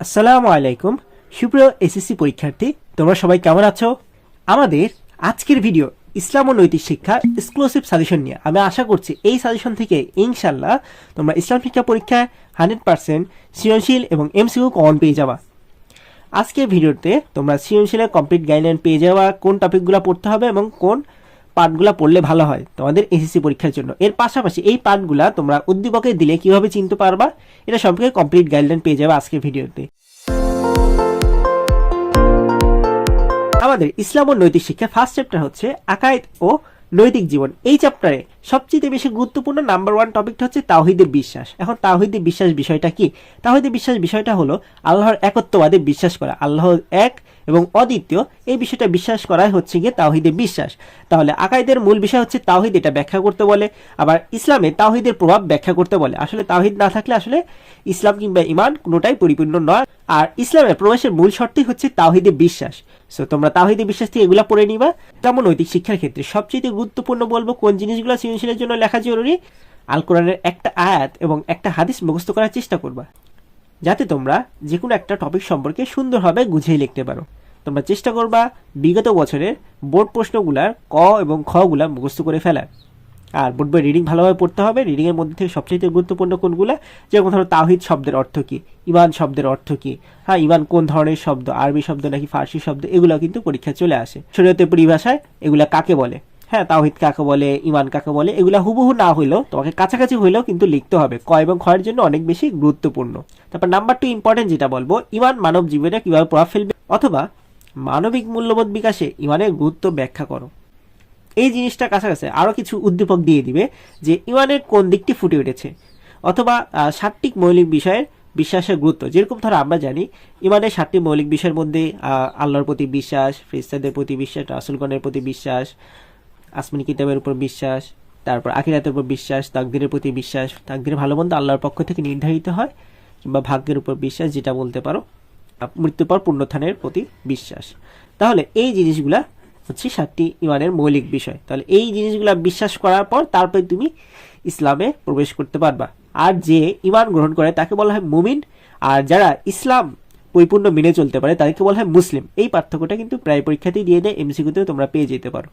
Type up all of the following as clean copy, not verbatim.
আসসালামু আলাইকুম সুপ্রিয় এসএসসি পরীক্ষার্থী, তোমরা সবাই কেমন আছো? আমাদের আজকের ভিডিও ইসলাম ও নৈতিক শিক্ষা এক্সক্লুসিভ সাজেশন নিয়ে। আমি আশা করছি এই সাজেশন থেকে ইনশাল্লাহ তোমরা ইসলাম শিক্ষা পরীক্ষায় 100% সৃজনশীল এবং এমসিকিউ কমন পেয়ে যাবা। আজকের ভিডিওতে তোমরা সৃজনশীলের কমপ্লিট গাইডলাইন পেয়ে যাওয়া, কোন টপিকগুলো পড়তে হবে এবং কোন পার্টগুলো পড়লে ভালো হয় তোমাদের এসএসসি পরীক্ষার জন্য। এর পাশাপাশি এই পার্টগুলো তোমরা উদ্দীপকে দিলে কিভাবে চিনতে পারবা, এটা সম্পর্কে কমপ্লিট গাইডলাইন পেয়ে যাবে আজকের ভিডিওতে। আমাদের ইসলাম ও নৈতিক শিক্ষা ফার্স্ট চ্যাপ্টার হচ্ছে আকায়েদ ও নৈতিক জীবন। এই চ্যাপ্টারে সবচেয়ে বেশি গুরুত্বপূর্ণ নাম্বার 1 টপিকটা হচ্ছে তাওহীদের বিশ্বাস। এখন তাওহীদের বিশ্বাস বিষয়টা কি? তাওহীদের বিশ্বাস বিষয়টা হলো আল্লাহর একত্ববাদে বিশ্বাস করা, আল্লাহ এক এবং অদ্বিতীয়, এই বিষয়টা বিশ্বাস করাই হচ্ছে গিয়ে তাওহীদের বিশ্বাস। তাহলে আকায়েদের মূল বিষয় হচ্ছে তাওহীদ, এটা ব্যাখ্যা করতে বলে। আবার ইসলামে তাওহীদের প্রভাব ব্যাখ্যা করতে বলে। আসলে তাওহীদ না থাকলে আসলে ইসলাম কিংবা ঈমান কোনোটাই পরিপূর্ণ নয়। আর ইসলামের প্রবেশের মূল শর্তই হচ্ছে তাওহীদে বিশ্বাস। সো তোমরা তাওহীদে বিশ্বাস থেকে এগুলা পড়ে নিবা। তেমন নৈতিক শিক্ষার ক্ষেত্রে সবচেয়ে গুরুত্বপূর্ণ বলবো কোন জিনিসগুলো সৃজনশীলের জন্য লেখা জরুরি। আল কোরআনের একটা আয়াত এবং একটা হাদিস মুখস্থ করার চেষ্টা করবা, যাতে তোমরা যে কোনো একটা টপিক সম্পর্কে সুন্দরভাবে গুছিয়ে লিখতে পারো। তোমরা চেষ্টা করবা বিগত বছরের বোর্ড প্রশ্নগুলার ক এবং খ গুলা মুখস্থ করে ফেলার। আর বোর্ড বই রিডিং ভালোভাবে পড়তে হবে। রিডিংয়ের মধ্যে থেকে সবচেয়ে গুরুত্বপূর্ণ কোনগুলা, যেমন ধরো তাওহীদ শব্দের অর্থ কী, ঈমান শব্দের অর্থ কী, হ্যাঁ ঈমান কোন ধরনের শব্দ, আরবি শব্দ নাকি ফার্সি শব্দ, এগুলো কিন্তু পরীক্ষায় চলে আসে। শরীয়তের পরিভাষায় এগুলা কাকে বলে, হ্যাঁ তাওহীদ কাকে বলে, ঈমান কাকে বলে, এগুলা হুবহু না হইলেও তোমাকে কাছাকাছি হইলেও কিন্তু লিখতে হবে। ক এবং খ এর জন্য অনেক বেশি গুরুত্বপূর্ণ। তারপর নাম্বার 2 ইম্পর্টেন্ট যেটা বলবো, ঈমান মানব জীবনে কিভাবে প্রভাব ফেলবে, অথবা মানবিক মূল্যবোধ বিকাশে ঈমানের গুরুত্ব ব্যাখ্যা করো। এই জিনিসটা কাছাকাছি আরও কিছু উদ্দীপক দিয়ে দিবে যে ঈমানের কোন দিকটি ফুটে উঠেছে, অথবা 7টি মৌলিক বিষয়ের বিশ্বাসের গুরুত্ব। যেরকম ধরো আমরা জানি ঈমানের 7টি মৌলিক বিষয়ের মধ্যে আল্লাহর প্রতি বিশ্বাস, ফেরেশতাদের প্রতি বিশ্বাস, রাসূলগণের প্রতি বিশ্বাস, আসমানি কিতাবের উপর বিশ্বাস, তারপর আখিরাতের উপর বিশ্বাস, তাকদীরের প্রতি বিশ্বাস, তাকদীর ভালো মন্দ আল্লাহর পক্ষ থেকে নির্ধারিত হয়, কিংবা ভাগ্যের উপর বিশ্বাস যেটা বলতে পারো, মৃত্যুর পর পুনরুত্থানের প্রতি বিশ্বাস। তাহলে এই জিনিসগুলা হচ্ছে 7টি ঈমানের মৌলিক বিষয়। তাহলে এই জিনিসগুলো বিশ্বাস করার পর তারপরে তুমি ইসলামে প্রবেশ করতে পারবা। আর যে ঈমান গ্রহণ করে তাকে বলা হয় মুমিন, আর যারা ইসলাম পরিপূর্ণ মেনে চলতে পারে তাদেরকে বলা হয় মুসলিম। এই পার্থক্যটা কিন্তু প্রায় পরীক্ষাতেই দিয়ে দেয়, এমসিকিউতেও তোমরা পেয়ে যেতে পারো।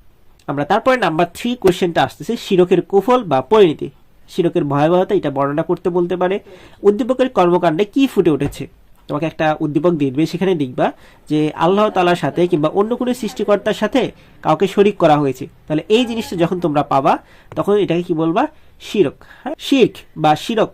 আমরা তারপরে নাম্বার 3 কোশ্চেনটা আসতেছে শিরকের কুফল বা পরিণতি। শিরকের ভয়াবহতা এটা বর্ণনা করতে বলতে পারে। উদ্দীপকের কর্মকাণ্ডে কি ফুটে উঠেছে, তোমাকে একটা উদ্দীপক দিয়ে দেবে, সেখানে দেখবা যে আল্লাহ তাআলার সাথে কিংবা অন্য কোনো সৃষ্টিকর্তার সাথে কাউকে শরিক করা হয়েছে। তাহলে এই জিনিসটা যখন তোমরা পাবা তখন এটাকে কি বলবা? শিরক। হ্যাঁ, শিরক বা শিরক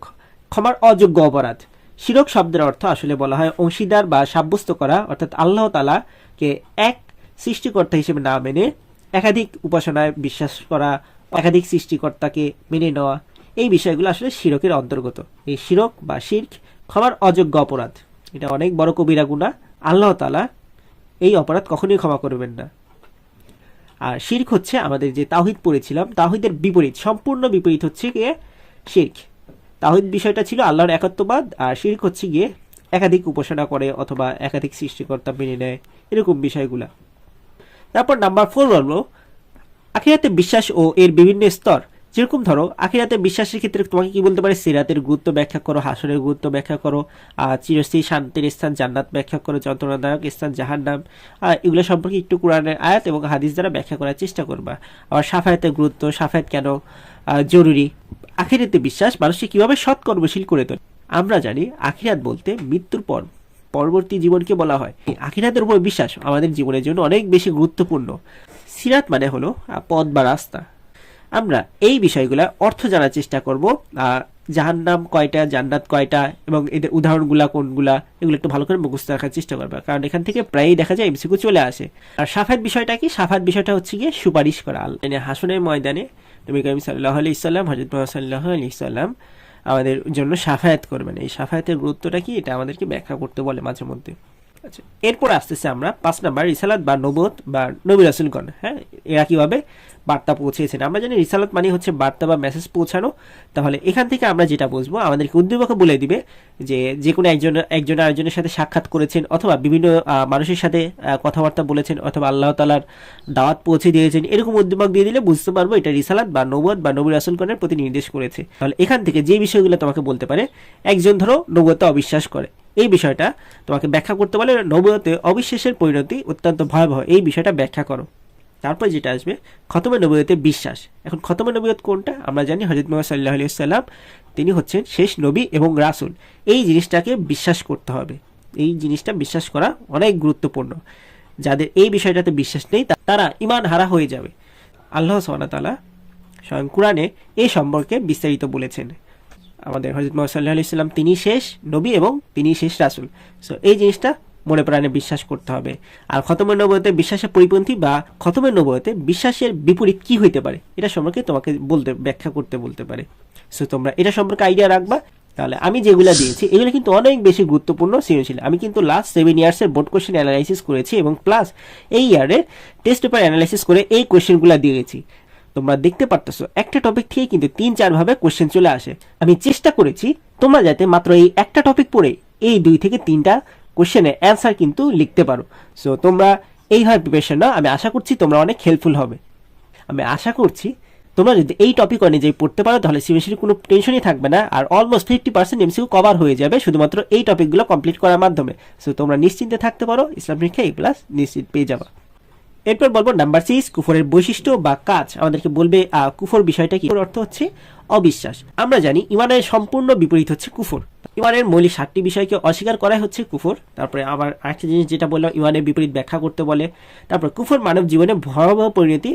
ক্ষমার অযোগ্য অপরাধ। শিরক শব্দের অর্থ আসলে বলা হয় অংশীদার বা সাব্যস্ত করা, অর্থাৎ আল্লাহ তাআলাকে এক সৃষ্টিকর্তা হিসেবে না মেনে একাধিক উপাসনায় বিশ্বাস করা, একাধিক সৃষ্টিকর্তাকে মেনে নেওয়া, এই বিষয়গুলো আসলে শিরকের অন্তর্গত। এই শিরক বা শিরক ক্ষমার অযোগ্য অপরাধ, এটা অনেক বড় কবিরা গুনাহ। আল্লাহ তাআলা এই অপরাধ কখনোই ক্ষমা করবেন না। আর শিরক হচ্ছে আমাদের যে তাওহীদ পড়েছিলাম, তাওহীদের বিপরীত, সম্পূর্ণ বিপরীত হচ্ছে গিয়ে শিরক। তাওহীদ বিষয়টা ছিল আল্লাহর একত্ববাদ, আর শিরক হচ্ছে গিয়ে একাধিক উপাসনা করে অথবা একাধিক সৃষ্টিকর্তা মেনে নেয়, এরকম বিষয়গুলা। তারপর নাম্বার 4 বলবো আখিরাতে বিশ্বাস ও এর বিভিন্ন স্তর। যেরকম ধরো আখিরাতে বিশ্বাসের ক্ষেত্রে তোমাকে কি বলতে পারে? সিরাতের গুরুত্ব ব্যাখ্যা করো, হাসরের গুরুত্ব ব্যাখ্যা করো, চিরস্থায়ী শান্তির স্থান জান্নাত ব্যাখ্যা করো, যন্ত্রণাদায়ক স্থান জাহান্নাম, এগুলো সম্পর্কে একটু কোরআনের আয়াত এবং হাদিস দ্বারা ব্যাখ্যা করার চেষ্টা করবা। আবার শাফায়াতের গুরুত্ব, শাফায়াত কেন জরুরি, আখিরাতে বিশ্বাস মানুষকে কিভাবে সৎকর্মশীল করে তোলে। আমরা জানি আখিরাত বলতে মৃত্যুর পর পরবর্তী জীবনকে বলা হয়। আখিরাতের উপর বিশ্বাস আমাদের জীবনের জন্য অনেক বেশি গুরুত্বপূর্ণ। সিরাত মানে হলো পথ বা রাস্তা। আমরা এই বিষয়গুলা অর্থ জানার চেষ্টা করব। জাহান্নাম কয়টা, জান্নাত কয়টা এবং এদের উদাহরণগুলা কোনগুলা, এগুলো একটু ভালো করে মুখস্থ রাখার চেষ্টা করবে, কারণ এখান থেকে প্রায়ই দেখা যায় এমসিকিউ চলে আসে। আর শাফায়াত বিষয়টা কি? শাফায়াত বিষয়টা হচ্ছে গিয়ে সুপারিশ করা। হাসনের ময়দানে নবী করিম সাল্লাল্লাহু আলাইহি ওয়াসাল্লাম, হযরত মুহাম্মদ সাল্লাল্লাহু আলাইহি ওয়াসাল্লাম আমাদের জন্য শাফায়াত করবেন। এই শাফায়াতের গুরুত্বটা কি, এটা আমাদেরকে ব্যাখ্যা করতে বলে মাঝে মধ্যে। আচ্ছা, এরপর আসতেছে আমরা 5 নাম্বার রিসালাত বা নবুয়ত বা নবী রাসূলগণ। হ্যাঁ, এরা কিভাবে বার্তা পৌঁছেছেন। আমরা জানি রিসালাত মানে হচ্ছে বার্তা বা মেসেজ পৌঁছানো। তাহলে এখান থেকে আমরা যেটা বুঝবো, আমাদেরকে উদ্দীপকে বলে দিবে যে কোনো একজন আরেকজনের সাথে সাক্ষাৎ করেছেন, অথবা বিভিন্ন মানুষের সাথে কথাবার্তা বলেছেন, অথবা আল্লাহ তাআলার দাওয়াত পৌঁছে দিয়েছেন, এরকম উদ্দীপক দিয়ে দিলে বুঝতে পারবো এটা রিসালাত বা নবুয়ত বা নবী রাসূলগণের প্রতি নির্দেশ করেছে। তাহলে এখান থেকে যে বিষয়গুলো তোমাকে বলতে পারে, একজন ধরো নবুয়তে অবিশ্বাস করে, এই বিষয়টা তোমাকে ব্যাখ্যা করতে বলে নবুয়তে অবিশ্বাসের পরিণতি অত্যন্ত ভয়াবহ, এই বিষয়টা ব্যাখ্যা করো। তারপর যেটা আসবে খতমে নবুয়তে বিশ্বাস। এখন খতমে নবুয়ত কোনটা? আমরা জানি হযরত মুহাম্মদ সাল্লাল্লাহু আলাইহি ওয়াসাল্লাম তিনি হচ্ছেন শেষ নবী এবং রাসূল। এই জিনিসটাকে বিশ্বাস করতে হবে, এই জিনিসটা বিশ্বাস করা অনেক গুরুত্বপূর্ণ। যাদের এই বিষয়টাতে বিশ্বাস নেই তারা ঈমান হারা হয়ে যাবে। আল্লাহ সুবহানাহু ওয়া তাআলা স্বয়ং কুরআনে এই সম্পর্কে বিস্তারিত বলেছেন। আমাদের হযরত মুহাম্মদ সাল্লাল্লাহু আলাইহি ওয়াসাল্লাম তিনি শেষ নবী এবং তিনি শেষ রাসূল। সো এই জিনিসটা মনে প্রাণে বিশ্বাস করতে হবে। আর খতমে নবুয়তে বিশ্বাসের পরিপন্থী বা খতমে নবুয়তে বিশ্বাসের বিপরীত কি হইতে পারে, এটা সম্পর্কে তোমাকে ব্যাখ্যা করতে বলতে পারে। সো তোমরা এটা সম্পর্কে আইডিয়া রাখবা। তাহলে আমি যেগুলো দিয়েছি এগুলো কিন্তু অনেক বেশি গুরুত্বপূর্ণ সৃজনশীল। আমি কিন্তু লাস্ট 7 ইয়ার্সের বোর্ড কোশ্চেন অ্যানালাইসিস করেছি এবং প্লাস এই ইয়ারে টেস্ট পেপার অ্যানালাইসিস করে এই কোশ্চেনগুলো দিয়েছি। তোমরা দেখতে পারতেছো একটা টপিক থেকে কিন্তু 3-4 ভাবে কোশ্চেন চলে আসে। আমি চেষ্টা করেছি তোমরা যাতে মাত্র এই একটা টপিক পড়ে এই 2 থেকে 3টা কোশ্চেনের অ্যান্সার কিন্তু লিখতে পারো। সো তোমরা এইভাবে প্রিপারেশন নাও, আমি আশা করছি তোমরা অনেক হেল্পফুল হবে। আমি আশা করছি তোমরা যদি এই টপিক অনুযায়ী পড়তে পারো তাহলে সিবিএসসির কোনো টেনশনই থাকবে না, আর অলমোস্ট 50% এমসিকিউ কভার হয়ে যাবে শুধুমাত্র এই টপিকগুলো কমপ্লিট করার মাধ্যমে। সো তোমরা নিশ্চিন্তে থাকতে পারো, ইসলাম শিক্ষা A+ নিশ্চিত পেয়ে যাবা। এরপর বলবো নাম্বার 6, কুফরের বৈশিষ্ট্য বা কাজ। আমাদেরকে বলবে কুফর বিষয়টা কি। অর্থ হচ্ছে অবিশ্বাস। আমরা জানি ইমানের সম্পূর্ণ বিপরীত হচ্ছে কুফর। ইমানের মৌলিক 7টি বিষয়কে অস্বীকার করাই হচ্ছে কুফর। তারপরে আবার আরেকটা জিনিস যেটা বললাম, ইমানের বিপরীত ব্যাখ্যা করতে বলে। তারপর কুফর মানব জীবনে ভয়াবহ পরিণতি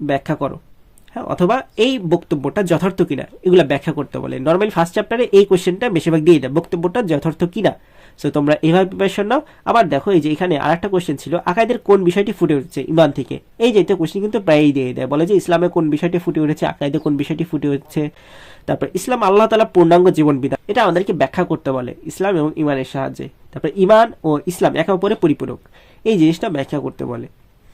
ব্যাখ্যা করো, হ্যাঁ, অথবা এই বক্তব্যটা যথার্থ কিনা এগুলো ব্যাখ্যা করতে বলে। নর্মালি ফার্স্ট চ্যাপ্টারে এই কোশ্চেনটা বেশিরভাগ দিয়ে দেয়, বক্তব্যটা যথার্থ কিনা। সো তোমরা এইভাবে প্রিপারেশন নাও। আবার দেখো এই যে এখানে আরেকটা কোশ্চেন ছিল, আকাইদের কোন বিষয়টি ফুটে উঠছে ইমান থেকে। এই যে কোশ্চেন কিন্তু প্রায়ই দিয়ে দেয়, বলে যে ইসলামে কোন বিষয়টি ফুটে উঠেছে, আকাইদে কোন বিষয়টি ফুটে উঠছে। তারপর ইসলাম আল্লাহ তাআলা পূর্ণাঙ্গ জীবন বিধান, এটা আমাদেরকে ব্যাখ্যা করতে বলে ইসলাম এবং ইমানের সাহায্যে। তারপর ইমান ও ইসলাম একে অপরের পরিপূরক, এই জিনিসটা ব্যাখ্যা করতে বলে।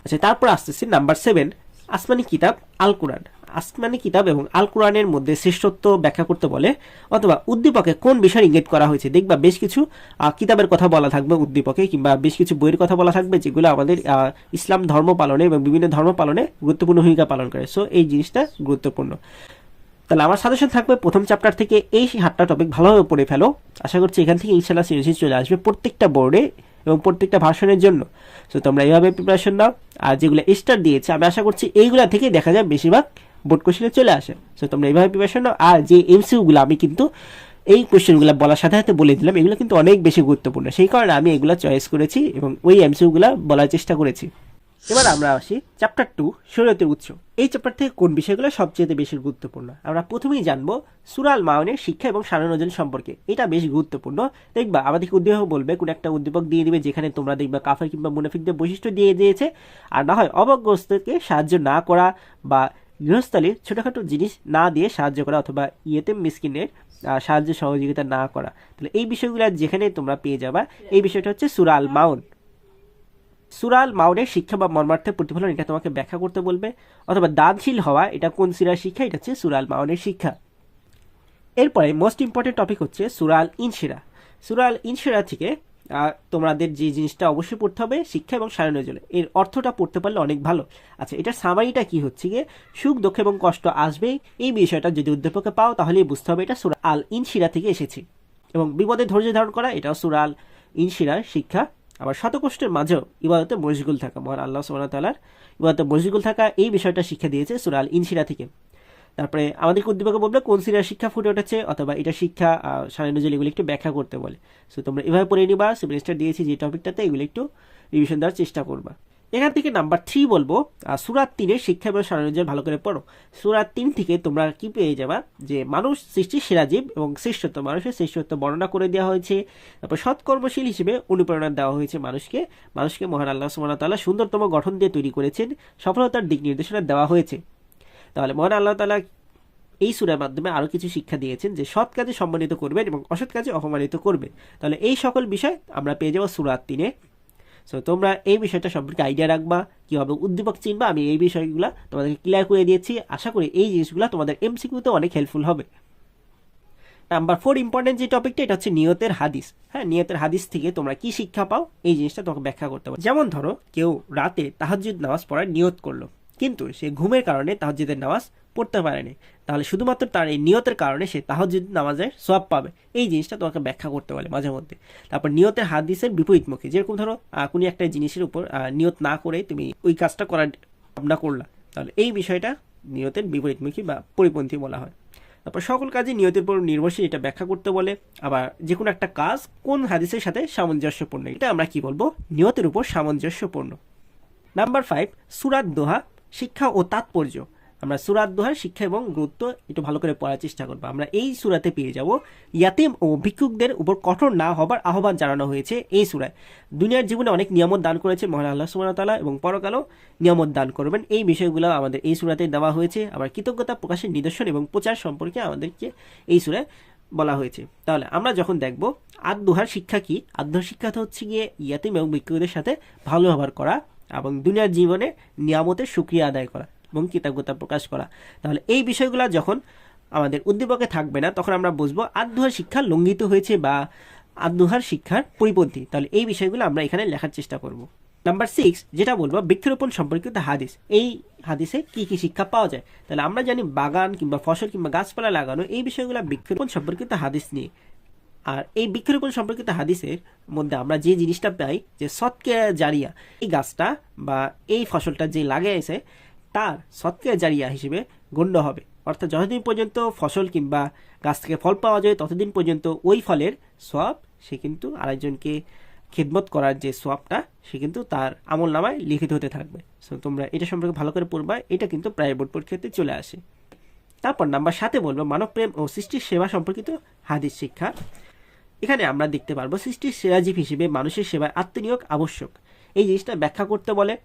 আচ্ছা, তারপর আসতেছি নাম্বার 7, আসমানি কিতাব আল কোরআন। আসমানি কিতাব এবং আল কোরআনের মধ্যে শ্রেষ্ঠত্ব ব্যাখ্যা করতে বলে, অথবা উদ্দীপকে কোন বিষয় ইঙ্গিত করা হয়েছে। দেখবা বেশ কিছু কিতাবের কথা বলা থাকবে উদ্দীপকে, কিংবা বেশ কিছু বইয়ের কথা বলা থাকবে যেগুলো আমাদের ইসলাম ধর্ম পালনে এবং বিভিন্ন ধর্ম পালনে গুরুত্বপূর্ণ ভূমিকা পালন করে। সো এই জিনিসটা গুরুত্বপূর্ণ। তাহলে আমার সাজেশন থাকবে প্রথম চ্যাপ্টার থেকে এই 7টা টপিক ভালোভাবে পড়ে ফেলো। আশা করছি এখান থেকে ইনশাআল্লাহ সিরিজ চলে আসবে প্রত্যেকটা বোর্ডে এবং প্রত্যেকটা ভার্সনের জন্য। সো তোমরা এইভাবে প্রিপারেশন নাও। আর যেগুলো স্টার দিয়েছে আমি আশা করছি এইগুলা থেকে দেখা যায় বেশিরভাগ বোর্ড কোশ্চেনে চলে আসে। সো তোমরা এইভাবে প্রিপারেশন নাও। আর যে এমসিকিউগুলো আমি কিন্তু এই কোশ্চেনগুলো বলার সাথে সাথে বলে দিলাম, এগুলো কিন্তু অনেক বেশি গুরুত্বপূর্ণ, সেই কারণে আমি এগুলো চয়েস করেছি এবং ওই এমসিকিউগুলো বলার চেষ্টা করেছি। এবার আমরা আসি চ্যাপ্টার 2, শরীয়তের উৎস। এই চ্যাপ্টার থেকে কোন বিষয়গুলো সবচেয়ে বেশি গুরুত্বপূর্ণ। আমরা প্রথমেই জানবো সূরা আল মাউনের শিক্ষা এবং শানে নজুল সম্পর্কে। এটা বেশ গুরুত্বপূর্ণ। দেখবা আমাদেরকে উদ্দীপক বলবে, কোন একটা উদ্দীপক দিয়ে দিবে যেখানে তোমরা দেখবা কাফের কিংবা মুনাফিকদের বৈশিষ্ট্য দিয়ে দিয়েছে, আর না হয় অবগ্রস্তকে সাহায্য না করা বা গৃহস্থালীর ছোটখাটো জিনিস না দিয়ে সাহায্য করা, অথবা ইয়েতিম মিসকিনের সাহায্য সহযোগিতা না করা। তাহলে এই বিষয়গুলো যেখানে তোমরা পেয়ে যাবা, এই বিষয়টা হচ্ছে সূরা আল মাউন। সূরা আল মাউনের শিক্ষা বা মর্মার্থের প্রতিফলন, এটা তোমাকে ব্যাখ্যা করতে বলবে। অথবা দানশীল হওয়া, এটা কোন সূরার শিক্ষা, এটা হচ্ছে সূরা আল মাউনের শিক্ষা। এরপরে মোস্ট ইম্পর্টেন্ট টপিক হচ্ছে সূরা আল ইনশিরাহ। সূরা আল ইনশিরাহ থেকে তোমাদের যে জিনিসটা অবশ্যই পড়তে হবে, শিক্ষা এবং শানে নজুল, এর অর্থটা পড়তে পারলে অনেক ভালো। আচ্ছা, এটার সামারিটা কি হচ্ছে গিয়ে, সুখ দুঃখ এবং কষ্ট আসবেই, এই বিষয়টা যদি উদ্দীপকে পাও তাহলেই বুঝতে হবে এটা সূরা আল ইনশিরাহ থেকে এসেছে। এবং বিপদে ধৈর্য ধারণ করা, এটাও সূরা আল ইনশিরাহ শিক্ষা। আবার শতকষ্টের মাঝেও ইবাদতে মশগুল থাকা, মহান আল্লাহ সুবহানাহু ওয়া তাআলার ইবাদতে মশগুল থাকা, এই বিষয়টা শিক্ষা দিয়েছে সূরা আল ইনশিরাহ থেকে। তারপরে আমাদেরকে উদ্দীপকে বলবে কোন সূরার শিক্ষা ফুটে উঠেছে, অথবা এটা শিক্ষা শানে নজুল, এগুলো একটু ব্যাখ্যা করতে বলে। সো তোমরা এভাবে পড়ে নিবা। সেমিস্টার দিয়েছি যে টপিকটাতে, এগুলো একটু রিভিশন দেওয়ার চেষ্টা করবা। এখান থেকে নাম্বার 3 বলবো সূরা 3-এর শিক্ষা এবং শানে নজুল ভালো করে পড়ো। সূরা 3 থেকে তোমরা কি পেয়ে যাবা, যে মানুষ সৃষ্টির সেরা জীব এবং শ্রেষ্ঠত্ব, মানুষের শ্রেষ্ঠত্ব বর্ণনা করে দেওয়া হয়েছে। তারপর সৎকর্মশীল হিসেবে অনুপ্রেরণা দেওয়া হয়েছে মানুষকে মহান আল্লাহ সুবহানাহু ওয়া তাআলা সুন্দরতম গঠন দিয়ে তৈরি করেছেন, সফলতার দিক নির্দেশনা দেওয়া হয়েছে। তাহলে মহান আল্লাহ তাআলা এই সূরার মাধ্যমে আরো কিছু শিক্ষা দিয়েছেন, যে সৎ কাজে সম্মানিত করবেন এবং অসৎ কাজে অপমানিত করবেন। তাহলে এই সকল বিষয় আমরা পেয়ে যাবো সূরা 3-এ। সো তোমরা এই বিষয়টা সম্পর্কে আইডিয়া রাখবা, কীভাবে উদ্দীপক চিনবা, আমি এই বিষয়গুলো তোমাদেরকে ক্লিয়ার করে দিয়েছি। আশা করি এই জিনিসগুলো তোমাদের এমসিকিউতে অনেক হেল্পফুল হবে। নাম্বার 4 ইম্পর্টেন্ট যে টপিকটা, এটা হচ্ছে নিয়তের হাদিস। হ্যাঁ, নিয়তের হাদিস থেকে তোমরা কি শিক্ষা পাও এই জিনিসটা তোমাকে ব্যাখ্যা করতে হবে। যেমন ধরো কেউ রাতে তাহাজ্জুদ নামাজ পড়ার নিয়ত করলো, কিন্তু সে ঘুমের কারণে তাহাজ্জুদের নামাজ পড়তে পারেনি, তাহলে শুধুমাত্র তার এই নিয়তের কারণে সে তাহাজ্জুদ নামাজের সওয়াব পাবে। এই জিনিসটা তোমাকে ব্যাখ্যা করতে বলে মাঝে মধ্যে। তারপর নিয়তের হাদিসের বিপরীতমুখী, যেরকম ধরো কোনো একটা জিনিসের উপর নিয়ত না করে তুমি ওই কাজটা করার ভাবনা করলা, তাহলে এই বিষয়টা নিয়তের বিপরীতমুখী বা পরিপন্থী বলা হয়। তারপর সকল কাজে নিয়তের উপর নির্ভরশীল, এটা ব্যাখ্যা করতে বলে। আবার যে কোনো একটা কাজ কোন হাদিসের সাথে সামঞ্জস্যপূর্ণ, এটা আমরা কি বলবো, নিয়তের উপর সামঞ্জস্যপূর্ণ। নাম্বার 5 সূরা দোহা শিক্ষা ও তাৎপর্য। আমরা সূরা দোহার শিক্ষা এবং গুরুত্ব একটু ভালো করে পড়ার চেষ্টা করবো। আমরা এই সূরাতে পেয়ে যাব ইয়াতিম ও ভিক্ষুকদের উপর কঠোর না হবার আহ্বান জানানো হয়েছে এই সূরায়। দুনিয়ার জীবনে অনেক নিয়ামত দান করেছে মহান আল্লাহ সুবহানাহু ওয়া তাআলা, এবং পরকালেও নিয়ামত দান করবেন। এই বিষয়গুলো আমাদের এই সূরাতে দেওয়া হয়েছে। আবার কৃতজ্ঞতা প্রকাশের নিদর্শন এবং প্রচার সম্পর্কে আমাদেরকে এই সূরায় বলা হয়েছে। তাহলে আমরা যখন দেখব আদ-দোহার শিক্ষা কি, আদ-দোহার শিক্ষা তো হচ্ছে গিয়ে ইয়াতিম এবং ভিক্ষুকদের সাথে ভালো ব্যবহার করা এবং দুনিয়ার জীবনে নিয়ামতের শুকরিয়া আদায় করা এবং কৃতজ্ঞতা প্রকাশ করা। তাহলে এই বিষয়গুলো যখন আমাদের উদ্দীপকে থাকবে না, তখন আমরা বুঝবো আদ-দোহার শিক্ষা লঙ্ঘিত হয়েছে বা আদ-দোহার শিক্ষার পরিপন্থী। তাহলে এই বিষয়গুলো আমরা এখানে লেখার চেষ্টা করব। নাম্বার 6 যেটা বলবো বৃক্ষরোপণ সম্পর্কিত হাদিস। এই হাদিসে কি কি শিক্ষা পাওয়া যায়? তাহলে আমরা জানি বাগান কিংবা ফসল কিংবা গাছপালা লাগানো, এই বিষয়গুলো বৃক্ষরোপণ সম্পর্কিত হাদিস নিয়ে। আর এই বৃক্ষরোপণ সম্পর্কিত হাদিসের মধ্যে আমরা যে জিনিসটা পাই যে সদকা জারিয়া, এই গাছটা বা এই ফসলটা যে লাগাইছে তার সদকা জারিয়া হিসেবে গণ্য হবে। অর্থাৎ যতদিন পর্যন্ত ফসল কিংবা গাছ থেকে ফল পাওয়া যায় ততদিন পর্যন্ত ওই ফলের সওয়াব সে কিন্তু আরেকজনকে খিদমত করার যে সওয়াবটা সে কিন্তু তার আমল নামায় লিখিত হতে থাকবে। সো তোমরা এটা সম্পর্কে ভালো করে পড়বা, এটা কিন্তু প্রায় বোর্ড পরীক্ষাতে চলে আসে। তারপর নাম্বার 7 বলবো মানবপ্রেম ও সৃষ্টির সেবা সম্পর্কিত হাদিস শিক্ষা। এখানে আমরা দেখতে পারবো সৃষ্টির সেরা জীব হিসেবে মানুষের সেবায় আত্মনিয়োগ আবশ্যক, এই জিনিসটা ব্যাখ্যা করতে বলে।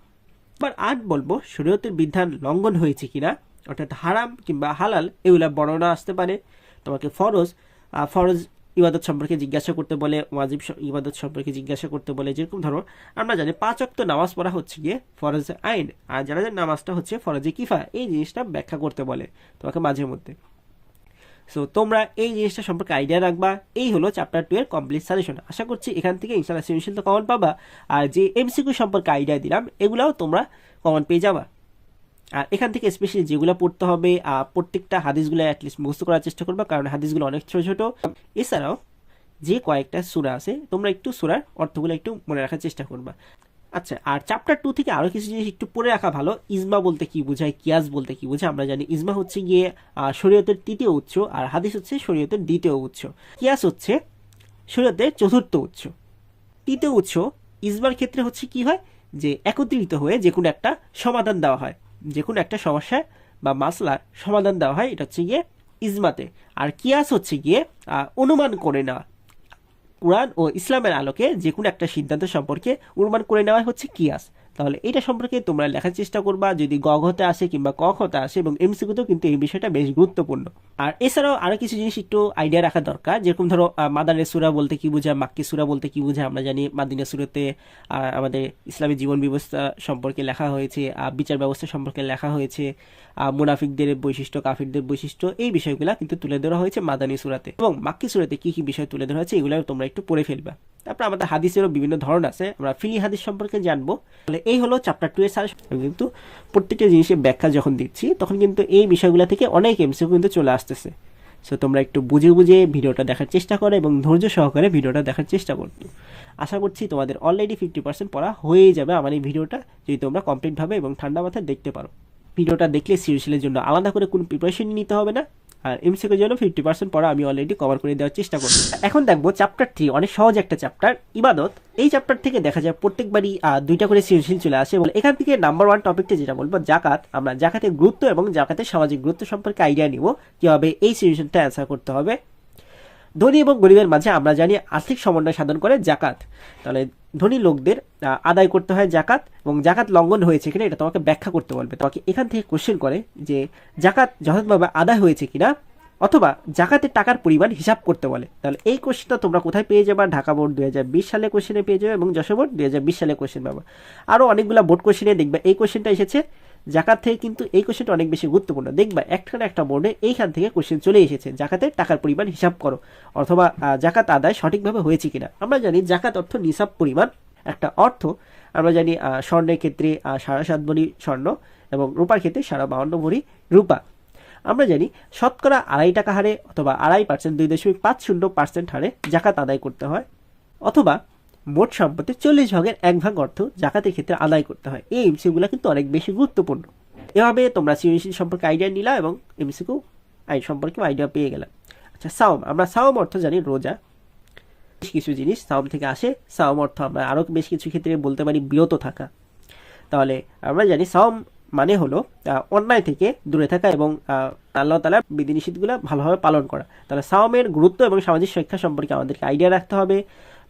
এবার 8 বলবো শরীয়তের বিধান লঙ্ঘন হয়েছে কিনা, অর্থাৎ হারাম কিংবা হালাল এগুলা বর্ণনা আসতে পারে। তোমাকে ফরজ ইবাদত সম্পর্কে জিজ্ঞাসা করতে বলে, ওয়াজিব ইবাদত সম্পর্কে জিজ্ঞাসা করতে বলে। যেরকম ধরো আমরা জানি 5 ওয়াক্ত নামাজ পড়া হচ্ছে গিয়ে ফরজ আইন, আর জানাজার নামাজটা হচ্ছে ফরজে কিফায়া, এই জিনিসটা ব্যাখ্যা করতে বলে তোমাকে মাঝে মধ্যে। সো তোমরা এই জিনিসটা সম্পর্কে আইডিয়া রাখবা। এই হলো চ্যাপ্টার 2 এর কমপ্লিট সাজেশন। আশা করছি এখান থেকে ইনশাআল্লাহ সৃজনশীল তো কমন পাবা, আর যে এমসিকিউ সম্পর্কে আইডিয়া দিলাম এগুলাও তোমরা কমন পেয়ে যাবা। আর এখান থেকে স্পেশালি যেগুলো পড়তে হবে প্রত্যেকটা হাদিসগুলো অ্যাটলিস্ট মুখস্থ করার চেষ্টা করবা, কারণ হাদিসগুলো অনেক ছোট ছোট। এছাড়াও যে কয়েকটা সূরা আছে তোমরা একটু সূরার অর্থগুলো একটু মনে রাখার চেষ্টা করবা। আচ্ছা, আর চ্যাপ্টার 2 থেকে আরো কিছু জিনিস একটু পড়ে রাখা ভালো। ইজমা বলতে কি বোঝায়, কিয়াস বলতে কি বোঝায় আমরা জানি। ইজমা হচ্ছে গিয়ে শরীয়তের 3য় উৎস, আর হাদিস হচ্ছে শরীয়তের 2য় উৎস। কিয়াস হচ্ছে শরীয়তের 4র্থ উৎস। 3য় উৎস ইজমার ক্ষেত্রে হচ্ছে কি হয়, যে একত্রিত হয়ে যে কোনো একটা সমাধান দেওয়া হয়, যে কোনো একটা সমস্যার বা মাসলার সমাধান দেওয়া হয়, এটা হচ্ছে গিয়ে ইজমাতে। আর কিয়াস হচ্ছে গিয়ে অনুমান করে নেওয়া, কুরআন ও ইসলামের আলোকে যে কোনো একটা সিদ্ধান্ত সম্পর্কে অনুমান করে নেওয়া হচ্ছে কিয়াস। তাহলে এটা সম্পর্কে তোমরা লেখার চেষ্টা করবা, যদি গ ঘতে আসে কিংবা ক খতে আসে, এবং এমসিকিউতেও কিন্তু এই বিষয়টা বেশ গুরুত্বপূর্ণ। আর এছাড়াও আরো কিছু জিনিস একটু আইডিয়া রাখা দরকার, যেরকম ধরো মাদানী সূরা বলতে কি বোঝায়, মাক্কি সূরা বলতে কি বোঝায়। আমরা জানি মাদিনা সূরাতে আমাদের ইসলামী জীবন ব্যবস্থা সম্পর্কে লেখা হয়েছে, বিচার ব্যবস্থা সম্পর্কে লেখা হয়েছে, মুনাফিকদের বৈশিষ্ট্য, কাফিরদের বৈশিষ্ট্য, এই বিষয়গুলো কিন্তু তুলে ধরা হয়েছে মাদানী সূরাতে। এবং মাক্কি সূরাতে কি কি বিষয় তুলে ধরা হয়েছে এগুলো তোমরা একটু পড়ে ফেলবা। তারপর আমাদের হাদিসেরও বিভিন্ন ধরন আছে, আমরা ফিলি হাদিস সম্পর্কে জানবো। তাহলে এই হলো চ্যাপ্টার 2 এর সাজেশন। কিন্তু প্রত্যেকটা জিনিসের ব্যাখ্যা যখন দিচ্ছি তখন কিন্তু এই বিষয়গুলো থেকে অনেক এমসিকিউ কিন্তু চলে আসতেছে। সো তোমরা একটু বুঝে বুঝে ভিডিওটা দেখার চেষ্টা করো এবং ধৈর্য সহকারে ভিডিওটা দেখার চেষ্টা করতো। আশা করছি তোমাদের অলরেডি 50% পড়া হয়ে যাবে আমার এই ভিডিওটা, যদি তোমরা কমপ্লিটভাবে এবং ঠান্ডা মাথায় দেখতে পারো। ভিডিওটা দেখলে সৃজনশীলের জন্য আলাদা করে কোনো প্রিপারেশন নিতে হবে না, আর এমসিকিউর জন্য 50% পড়া আমি অলরেডি কভার করে দেওয়ার চেষ্টা করব। এখন দেখবো চ্যাপ্টার 3, অনেক সহজ একটা চ্যাপ্টার, ইবাদত। এই চ্যাপ্টার থেকে দেখা যায় প্রত্যেকবারই 2টা করে সৃজনশীল চলে আসে। এখান থেকে নাম্বার 1 টপিকটা যেটা বলবো জাকাত। আমরা জাকাতের গুরুত্ব এবং জাকাতের সামাজিক গুরুত্ব সম্পর্কে আইডিয়া নিব, কিভাবে এই সৃজনশীলটা অ্যান্সার করতে হবে। ধনী এবং গরিবের মাঝে আমরা জানি আর্থিক সমন্বয় সাধন করে জাকাত। তাহলে ধনী লোকদের আদায় করতে হয় জাকাত, এবং জাকাত লঙ্ঘন হয়েছে কিনা এটা তোমাকে ব্যাখ্যা করতে বলবে। তোমাকে এখান থেকে কোশ্চেন করে যে জাকাত যথাযথভাবে আদায় হয়েছে কিনা, অথবা জাকাতের টাকার পরিমাণ হিসাব করতে বলে। তাহলে এই কোশ্চেনটা তোমরা কোথায় পেয়ে যাবা? ঢাকা বোর্ড 2020 সালে কোশ্চেনে পেয়ে যাবে এবং যশোর বোর্ড 2020 সালে কোশ্চেন পাবা। আরও অনেকগুলো বোর্ড কোশ্চেনে দেখবা এই কোশ্চেনটা এসেছে জাকাত থেকে, কিন্তু এই কোশ্চেনটা অনেক বেশি গুরুত্বপূর্ণ। দেখবা একটা বোর্ডে এইখান থেকে কোশ্চেন চলে এসেছে জাকাতের টাকার পরিমাণ হিসাব করো, অথবা জাকাত আদায় সঠিকভাবে হয়েছে কিনা। আমরা জানি জাকাত অর্থ নিসাব পরিমাণ একটা অর্থ। আমরা জানি স্বর্ণের ক্ষেত্রে 7.5 ভরি স্বর্ণ এবং রূপার ক্ষেত্রে 52 ভরি রূপা। আমরা জানি শতকরা 2.5 টাকা হারে অথবা 2.5%, 2.50% হারে জাকাত আদায় করতে হয়, অথবা মোট সম্পত্তির 40 ভাগের 1 ভাগ অর্থ জাকাতের ক্ষেত্রে আদায় করতে হয়। এই এমসিকিউগুলো কিন্তু অনেক বেশি গুরুত্বপূর্ণ। এভাবে তোমরা সৃজনশীল সম্পর্কে আইডিয়া নিলা এবং এমসিকিউ সম্পর্কে আইডিয়া পেয়ে গেলাম। আচ্ছা, সাওম। আমরা সাওম অর্থ জানি রোজা। বেশ কিছু জিনিস সাওম থেকে আসে। সাওম অর্থ আমরা আরও বেশ কিছু ক্ষেত্রে বলতে পারি বিরত থাকা। তাহলে আমরা জানি সাওম মানে হলো অন্যায় থেকে দূরে থাকা এবং আল্লাহ তাআলার বিধিনিষেধগুলো ভালোভাবে পালন করা। তাহলে সাওমের গুরুত্ব এবং সামাজিক শিক্ষা সম্পর্কে আমাদেরকে আইডিয়া রাখতে হবে।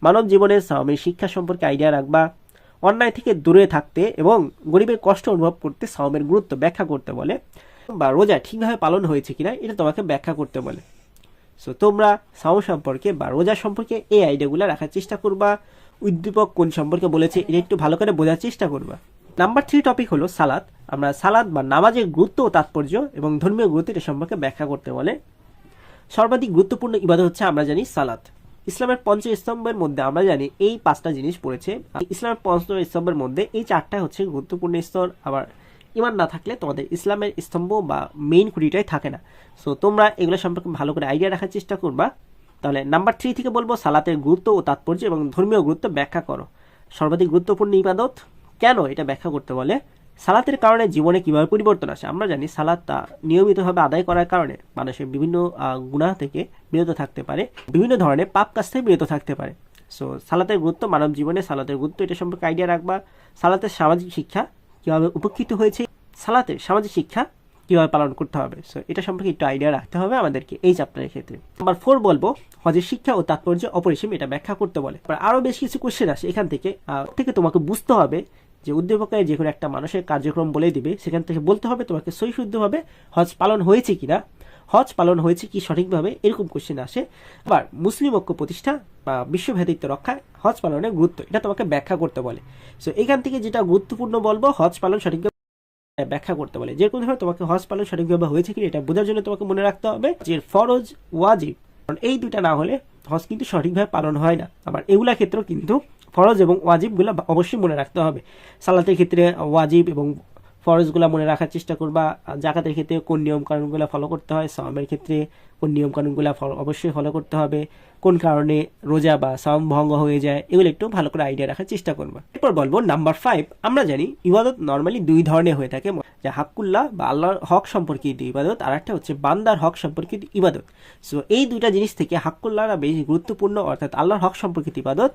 মানব জীবনে সাওমের শিক্ষা সম্পর্কে আইডিয়া রাখবা। অন্যায় থেকে দূরে থাকতে এবং গরিবের কষ্ট অনুভব করতে সাওমের গুরুত্ব ব্যাখ্যা করতে বলে, বা রোজা ঠিকভাবে পালন হয়েছে কিনা এটা তোমাকে ব্যাখ্যা করতে বলে। সো তোমরা সাওম সম্পর্কে বা রোজা সম্পর্কে এই আইডিয়াগুলো রাখার চেষ্টা করবা। উদ্দীপক কোন সম্পর্কে বলেছে এটা একটু ভালো করে বোঝার চেষ্টা করবা। নাম্বার 3 টপিক হলো সালাত। আমরা সালাত বা নামাজের গুরুত্ব ও তাৎপর্য এবং ধর্মীয় গুরুত্ব এটা সম্পর্কে ব্যাখ্যা করতে বলে। সর্বাধিক গুরুত্বপূর্ণ ইবাদত হচ্ছে আমরা জানি সালাত। ইসলামের পঞ্চস্তম্ভের মধ্যে আমরা জানি এই 5টা জিনিস পড়েছে। ইসলামের পঞ্চস্তম্ভের মধ্যে এই 4টা হচ্ছে গুরুত্বপূর্ণ স্তর। আবার ইমান না থাকলে তোমাদের ইসলামের স্তম্ভ বা মেইন খুঁটিটাই থাকে না। সো তোমরা এগুলো সম্পর্কে ভালো করে আইডিয়া রাখার চেষ্টা করবা। তাহলে নাম্বার 3 থেকে বলবো সালাতের গুরুত্ব ও তাৎপর্য এবং ধর্মীয় গুরুত্ব ব্যাখ্যা করো। সর্বাধিক গুরুত্বপূর্ণ ইবাদত কেন এটা ব্যাখ্যা করতে বলে। সালাতের কারণে জীবনে কিভাবে পরিবর্তন আসে। আমরা জানি সালাত নিয়মিতভাবে আদায় করার কারণে মানুষের বিভিন্ন গুনাহ থেকে বিরত থাকতে পারে, বিভিন্ন ধরনের পাপ কাজ থেকে বিরত থাকতে পারে। সো সালাতের গুরুত্ব, মানব জীবনে সালাতের গুরুত্ব এটা সম্পর্কে আইডিয়া রাখবা। সালাতের সামাজিক শিক্ষা কীভাবে উপকৃত হয়েছে, সালাতের সামাজিক শিক্ষা কীভাবে পালন করতে হবে। সো এটা সম্পর্কে একটু আইডিয়া রাখতে হবে আমাদেরকে এই চ্যাপ্টারের ক্ষেত্রে। নাম্বার 4 বলবো হজের শিক্ষা ও তাৎপর্য অপরিসীম, এটা ব্যাখ্যা করতে বলে। আরও বেশ কিছু কোশ্চেন আসে এখান থেকে তোমাকে বুঝতে হবে যে উদ্দীপকায় যে কোনো একটা মানুষের কার্যক্রম বলে দিবে, সেখান থেকে বলতে হবে তোমাকে সহি শুদ্ধভাবে হজ পালন হয়েছে কিনা, হজ পালন হয়েছে কি সঠিকভাবে, এরকম কোশ্চেন আসে। আবার মুসলিম ঐক্য প্রতিষ্ঠা বা বিশ্বভ্রাতৃত্ব রক্ষায় হজ পালনের গুরুত্ব এটা তোমাকে ব্যাখ্যা করতে বলে। সো এখান থেকে যেটা গুরুত্বপূর্ণ বলবো হজ পালন সঠিকভাবে ব্যাখ্যা করতে বলে। যেরকম ধরো তোমাকে হজ পালন সঠিকভাবে হয়েছে কিনা এটা বোঝার জন্য তোমাকে মনে রাখতে হবে যে ফরজ ওয়াজিব, কারণ এই দুইটা না হলে হজ কিন্তু সঠিকভাবে পালন হয় না। আবার এগুলা ক্ষেত্রেও কিন্তু ফরজ এবং ওয়াজিবগুলো অবশ্যই মনে রাখতে হবে। সালাতের ক্ষেত্রে ওয়াজিব এবং ফরজগুলো মনে রাখার চেষ্টা করবা। জাকাতের ক্ষেত্রে কোন নিয়মকানুনগুলো ফলো করতে হয়, সাওমের ক্ষেত্রে কোন নিয়মকানুনগুলো অবশ্যই ফলো করতে হবে, কোন কারণে রোজা বা সাওম ভঙ্গ হয়ে যায়, এগুলো একটু ভালো করে আইডিয়া রাখার চেষ্টা করবা। এরপর বলবো নাম্বার 5। আমরা জানি ইবাদত নর্মালি 2 ধরনের হয়ে থাকে, যা হাক্কুল্লাহ বা আল্লাহর হক সম্পর্কিত ইবাদত, আর একটা হচ্ছে বান্দার হক সম্পর্কিত ইবাদত। সো এই দুইটা জিনিস থেকে হাক্কুল্লাহরা বেশি গুরুত্বপূর্ণ, অর্থাৎ আল্লাহর হক সম্পর্কিত ইবাদত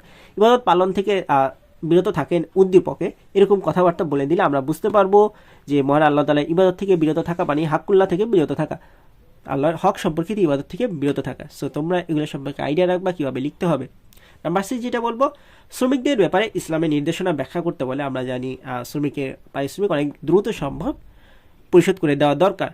পালন থেকে বিরত থাকেন উদ্দীপকে, এরকম কথাবার্তা বলে দিলে আমরা বুঝতে পারবো যে মহান আল্লাহ তাআলা ইবাদত থেকে বিরত থাকা মানে হাক্কুল্লাহ থেকে বিরত থাকা, আল্লাহর হক সম্পর্কিত ইবাদত থেকে বিরত থাকা। সো তোমরা এগুলো সম্পর্কে আইডিয়া রাখবা কিভাবে লিখতে হবে। নাম্বার 6 যেটা বলবো শ্রমিকদের ব্যাপারে ইসলামের নির্দেশনা ব্যাখ্যা করতে বলে। আমরা জানি শ্রমিকের পারিশ্রমিক অনেক দ্রুত সম্ভব পরিশোধ করে দেওয়া দরকার।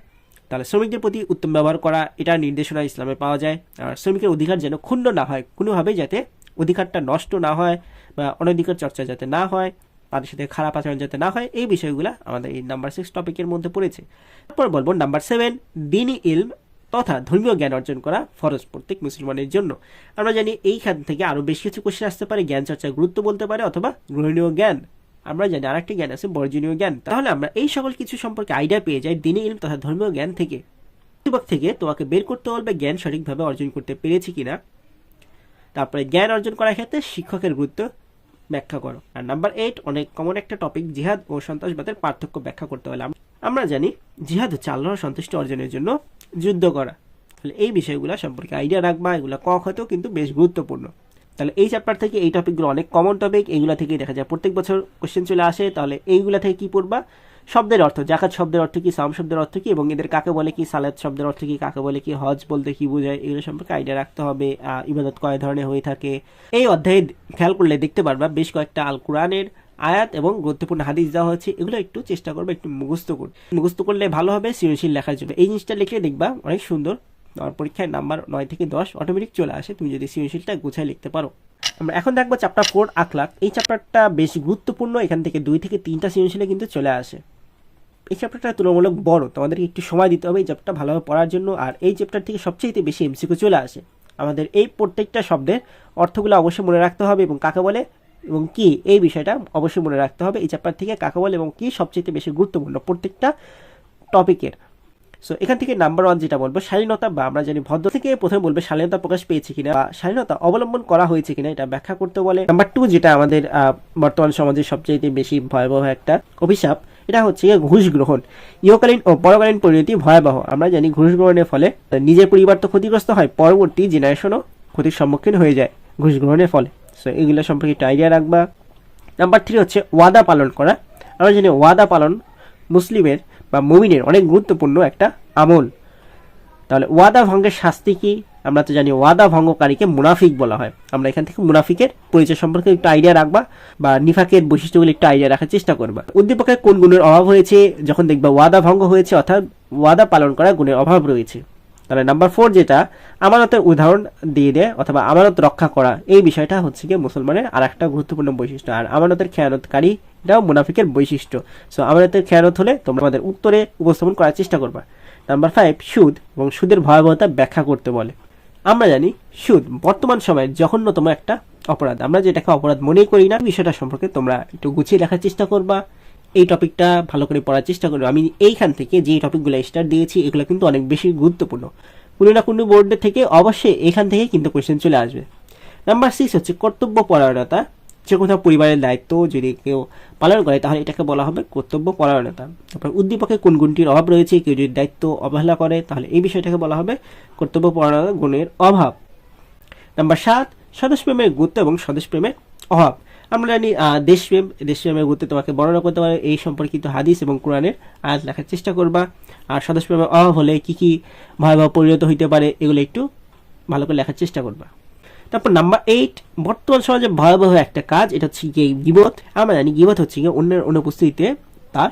তাহলে শ্রমিকদের প্রতি উত্তম ব্যবহার করা এটা নির্দেশনা ইসলামে পাওয়া যায়। আর শ্রমিকের অধিকার যেন ক্ষুণ্ণ না হয়, কোনোভাবেই যাতে অধিকারটা নষ্ট না হয় বা অনধিকার চর্চা যাতে না হয়, তাদের সাথে খারাপ আচরণ যাতে না হয়, এই বিষয়গুলো আমাদের এই নাম্বার 6 টপিকের মধ্যে পড়েছে। তারপর বলবো নাম্বার 7 দ্বীনি ইলম তথা ধর্মীয় জ্ঞান অর্জন করা ফরজ প্রত্যেক মুসলমানের জন্য। আমরা জানি এইখান থেকে আরও বেশ কিছু কোশ্চেন আসতে পারে, জ্ঞান চর্চার গুরুত্ব বলতে পারে অথবা গ্রহণীয় জ্ঞান। আমরা জানি আরেকটি জ্ঞান আছে বর্জনীয় জ্ঞান। তাহলে আমরা এই সকল কিছু সম্পর্কে আইডিয়া পেয়ে যাই দ্বীনি ইলম তথা ধর্মীয় জ্ঞান থেকে। থেকে তোমাকে বের করতে বলবে জ্ঞান সঠিকভাবে অর্জন করতে পেরেছি কিনা। তারপরে জ্ঞান অর্জন করার ক্ষেত্রে শিক্ষকের গুরুত্ব ব্যাখ্যা করো। আর নাম্বার 8 অনেক কমন একটা টপিক, জিহাদ ও সন্ত্রাসবাদের পার্থক্য ব্যাখ্যা করতে হলে আমরা জানি জিহাদ হচ্ছে আল্লাহর সন্তুষ্টি অর্জনের জন্য যুদ্ধ করা। তাহলে এই বিষয়গুলো সম্পর্কে আইডিয়া রাখবা, এগুলো হয়তো কিন্তু বেশ গুরুত্বপূর্ণ। তাহলে এই চ্যাপ্টার থেকে এই টপিকগুলো অনেক কমন টপিক, এইগুলো থেকে দেখা যায় প্রত্যেক বছর কোশ্চেন চলে আসে। তাহলে এইগুলা থেকে কি পড়বা, শব্দের অর্থ, জাকাত শব্দের অর্থ কি, সাওম শব্দের অর্থ কি, এবং এদের কাকে বলে কি, সালাত শব্দের অর্থ কি, কাকে বলে কি, হজ বলতে কি বোঝায়, এগুলো সম্পর্কে আইডিয়া রাখতে হবে। ইবাদত কয় ধরনের হয়ে থাকে এই অধ্যায়ে খেয়াল করলে দেখতে পারবা বেশ কয়েকটা আল কোরআনের আয়াত এবং গুরুত্বপূর্ণ হাদিস দেওয়া হচ্ছে। এগুলো একটু চেষ্টা করবে একটু মুখস্থ করলে ভালো হবে সৃজনশীল লেখার জন্য। এই জিনিসটা লিখলে দেখবা অনেক সুন্দর তোমার পরীক্ষায় নাম্বার 9 থেকে 10 অটোমেটিক চলে আসে তুমি যদি সৃজনশীলটা গুছায় লিখতে পারো। আমরা এখন দেখবো চ্যাপ্টার 4 আখলাক। এই চ্যাপ্টারটা বেশ গুরুত্বপূর্ণ, এখান থেকে 2 থেকে 3টা সৃজনশীলে কিন্তু চলে আসে। এই চ্যাপ্টারটা তুলনামূলক বড়, তোমাদেরকে একটু সময় দিতে হবে এই চ্যাপ্টারটা ভালোভাবে পড়ার জন্য। আর এই চ্যাপ্টার থেকে সবচেয়ে বেশি এমসিকিউ চলে আসে। আমাদের এই প্রত্যেকটা শব্দের অর্থগুলো অবশ্যই মনে রাখতে হবে এবং কাকে বলে এবং কি এই বিষয়টা অবশ্যই মনে রাখতে হবে। এই চ্যাপ্টার থেকে কাকে বলে এবং কি সবচেয়ে বেশি গুরুত্বপূর্ণ প্রত্যেকটা টপিকের। সো এখান থেকে নাম্বার 1 যেটা বলবো স্বাধীনতা, বা আমরা জানি ভদ্র থেকে প্রথমে বলবে স্বাধীনতা প্রকাশ পেয়েছে কিনা বা স্বাধীনতা অবলম্বন করা হয়েছে কিনা, এটা ব্যাখ্যা করতে বলে। নাম্বার 2 যেটা আমাদের বর্তমান সমাজে সবচেয়ে বেশি ভয়াবহ একটা অভিশাপ, এটা হচ্ছে ঘুষ গ্রহণ। ইহকালীন ও পরকালীন পরিণতি ভয়াবহ। আমরা জানি ঘুষ গ্রহণের ফলে নিজের পরিবার তো ক্ষতিগ্রস্ত হয়, পরবর্তী জেনারেশনও ক্ষতির সম্মুখীন হয়ে যায় ঘুষ গ্রহণের ফলে। সো এগুলো সম্পর্কে একটু আইডিয়া রাখবা। নাম্বার 3 হচ্ছে ওয়াদা পালন করা। আমরা জানি ওয়াদা পালন মুসলিমের বা মুমিনের অনেক গুরুত্বপূর্ণ একটা আমল। তাহলে ওয়াদা ভঙ্গের শাস্তি কি? আমরা তো জানি ওয়াদা ভঙ্গকারীকে মুনাফিক বলা হয়। আমরা এখান থেকে মুনাফিকের পরিচয় সম্পর্কে একটু আইডিয়া রাখবা বা নিফাকের বৈশিষ্ট্যগুলো একটু আইডিয়া রাখার চেষ্টা করবা। উদ্দীপকের কোন গুণের অভাব হয়েছে যখন দেখবা ওয়াদা ভঙ্গ হয়েছে, অর্থাৎ ওয়াদা পালন করা গুণের অভাব রয়েছে। তাহলে নাম্বার 4 যেটা আমানতের উদাহরণ দিয়ে দেয় অথবা আমানত রক্ষা করা, এই বিষয়টা হচ্ছে কি মুসলমানের আর একটা গুরুত্বপূর্ণ বৈশিষ্ট্য। আর আমানতের খেয়ানতকারী এটাও মুনাফিকের বৈশিষ্ট্য। সো আমানতের খেয়ানত হলে তোমরা আমাদের উত্তরে উপস্থাপন করার চেষ্টা করবা। নাম্বার 5 সুদ এবং সুদের ভয়াবহতা ব্যাখ্যা করতে বলে। আমরা জানি সুদ বর্তমান সময়ের জঘন্যতম একটা অপরাধ। আমরা যেটাকে অপরাধ মনেই করি না, বিষয়টা সম্পর্কে তোমরা একটু গুছিয়ে লেখার চেষ্টা করবা। এই টপিকটা ভালো করে পড়ার চেষ্টা করবো। আমি এইখান থেকে যে টপিকগুলো স্টার্ট দিয়েছি এগুলো কিন্তু অনেক বেশি গুরুত্বপূর্ণ। কোনো না কোনো বোর্ডের থেকে অবশ্যই এখান থেকে কিন্তু কোয়েশ্চেন চলে আসবে। নাম্বার 6 হচ্ছে কর্তব্য পরায়ণতা। যে কোথাও পরিবারের দায়িত্ব যদি কেউ পালন করে তাহলে এটাকে বলা হবে কর্তব্য পরায়ণতা। তারপর উদ্দীপকে কোন গুণটির অভাব রয়েছে, কেউ যদি দায়িত্ব অবহেলা করে তাহলে এই বিষয়টাকে বলা হবে কর্তব্য পরায়ণতা গুণের অভাব। নাম্বার 7 স্বদেশপ্রেমের গুরুত্ব এবং স্বদেশপ্রেমের অভাব। আমরা জানি দেশপ্রেমের গুরুত্ব তোমাকে বর্ণনা করতে পারে, এই সম্পর্কিত হাদিস এবং কোরআনের আয়াত লেখার চেষ্টা করবা। আর স্বদেশপ্রেমের অভাব হলে কি কি ভয়াবহ পরিণত হইতে পারে এগুলো একটু ভালো করে লেখার চেষ্টা করবা। তারপর নাম্বার 8 বর্তমান সমাজে ভয়াবহ একটা কাজ, এটা হচ্ছে গিয়ে গীবত। আমরা জানি গীবত হচ্ছে গিয়ে অন্যের অনুপস্থিতিতে তার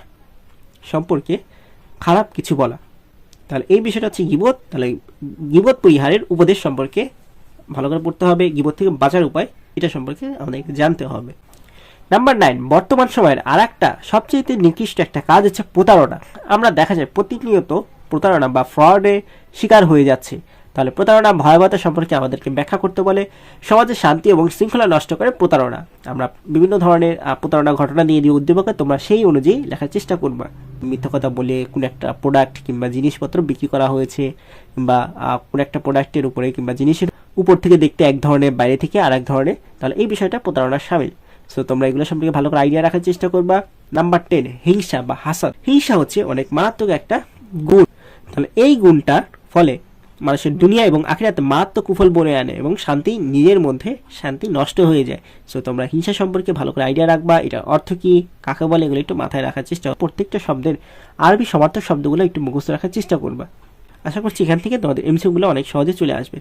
সম্পর্কে খারাপ কিছু বলা। তাহলে এই বিষয়টা হচ্ছে গীবত। তাহলে গীবত পরিহারের উপদেশ সম্পর্কে ভালো করে পড়তে হবে। গীবত থেকে বাঁচার উপায় এটা সম্পর্কে আমাদেরকে জানতে হবে। নাম্বার 9 বর্তমান সময়ের আর একটা সবচেয়ে নিকৃষ্ট একটা কাজ হচ্ছে প্রতারণা। আমরা দেখা যায় প্রতিনিয়ত প্রতারণা বা ফ্রডে শিকার হয়ে যাচ্ছে। তাহলে প্রতারণা ভয়াবহতা সম্পর্কে আমাদেরকে ব্যাখ্যা করতে বলে। সমাজে শান্তি এবং শৃঙ্খলা নষ্ট করে প্রতারণা। আমরা বিভিন্ন ধরনের প্রতারণা ঘটনা দিয়ে দিয়ে উদ্দীপকে তোমরা সেই অনুযায়ী লেখার চেষ্টা করবা। মিথ্যা কথা বলে কোনো একটা প্রোডাক্ট কিংবা জিনিসপত্র বিক্রি করা হয়েছে, কিংবা কোনো একটা প্রোডাক্টের উপরে কিংবা জিনিসের উপর থেকে দেখতে এক ধরনের, বাইরে থেকে আর এক ধরনের, তাহলে এই বিষয়টা প্রতারণার সামিল। সো তোমরা এগুলো সম্পর্কে ভালো করে আইডিয়া রাখার চেষ্টা করবা। নাম্বার 10 হিংসা বা হাসাদ। হিংসা হচ্ছে অনেক মারাত্মক একটা গুণ। তাহলে এই গুণটার ফলে মানুষের দুনিয়া এবং আখিরাতে মারাত্মক কুফল বয়ে আনে এবং শান্তি, নিজের মধ্যে শান্তি নষ্ট হয়ে যায়। সো তোমরা হিংসা সম্পর্কে ভালো করে আইডিয়া রাখবা। এটা অর্থ কি, কাকে বলে, এগুলো একটু মাথায় রাখার চেষ্টা করবা। প্রত্যেকটা শব্দের আরবি সমার্থক শব্দগুলো একটু মুখস্থ রাখার চেষ্টা করবা। আশা করছি এখান থেকে তোমাদের এমসিকিউগুলো অনেক সহজে চলে আসবে।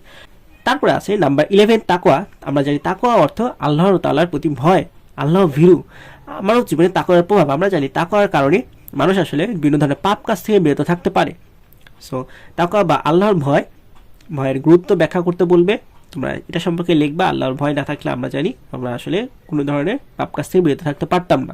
তারপরে আছে নাম্বার 11 তাকওয়া। আমরা জানি তাকওয়া অর্থ আল্লাহর তাআলার প্রতি ভয়, আল্লাহ ভীরু। মানব জীবনে তাকওয়ার প্রভাব আমরা জানি তাকওয়ার কারণে মানুষ আসলে বিভিন্ন ধরনের পাপ কাজ থেকে বিরত থাকতে পারে। সো তাকওয়া বা আল্লাহর ভয়ের গুরুত্ব ব্যাখ্যা করতে বলবে। তোমরা এটা সম্পর্কে লিখবা। আল্লাহর ভয় না থাকলে আমরা জানি আমরা আসলে কোনো ধরনের পাপ কাজ থেকে বিরত থাকতে পারতাম না।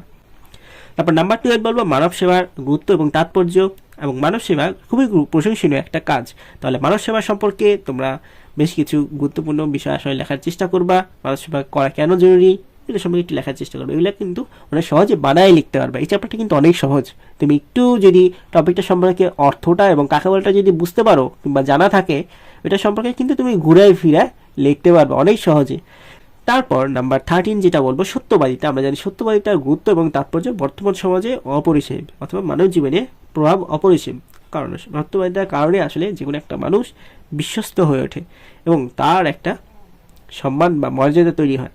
তারপর নাম্বার 12 বলবো মানব সেবার গুরুত্ব এবং তাৎপর্য। এবং মানব সেবা খুবই প্রশংসনীয় একটা কাজ। তাহলে মানব সেবা সম্পর্কে তোমরা বেশ কিছু গুরুত্বপূর্ণ বিষয় আসলে লেখার চেষ্টা করবা। মানব সেবা করা কেন জরুরি এটা সম্পর্কে একটু লেখার চেষ্টা করবে। এগুলো কিন্তু অনেক সহজে বানায় লিখতে পারবে। এই চ্যাপ্টারটা কিন্তু অনেক সহজ। তুমি একটু যদি টপিকটা সম্পর্কে অর্থটা এবং কাকে বলটা যদি বুঝতে পারো কিংবা জানা থাকে, এটা সম্পর্কে কিন্তু তুমি ঘুরায় ফিরায় লিখতে পারবে অনেক সহজে। তারপর নাম্বার 13 যেটা বলবো সত্যবাদিতা। আমরা জানি সত্যবাদিতার গুরুত্ব এবং তাৎপর্য বর্তমান সমাজে অপরিসীম অথবা মানব জীবনে প্রভাব অপরিসীম। কারণ সত্যবাদিতার কারণে আসলে যে কোনো একটা মানুষ বিশ্বস্ত হয়ে ওঠে এবং তার একটা সম্মান বা মর্যাদা তৈরি হয়।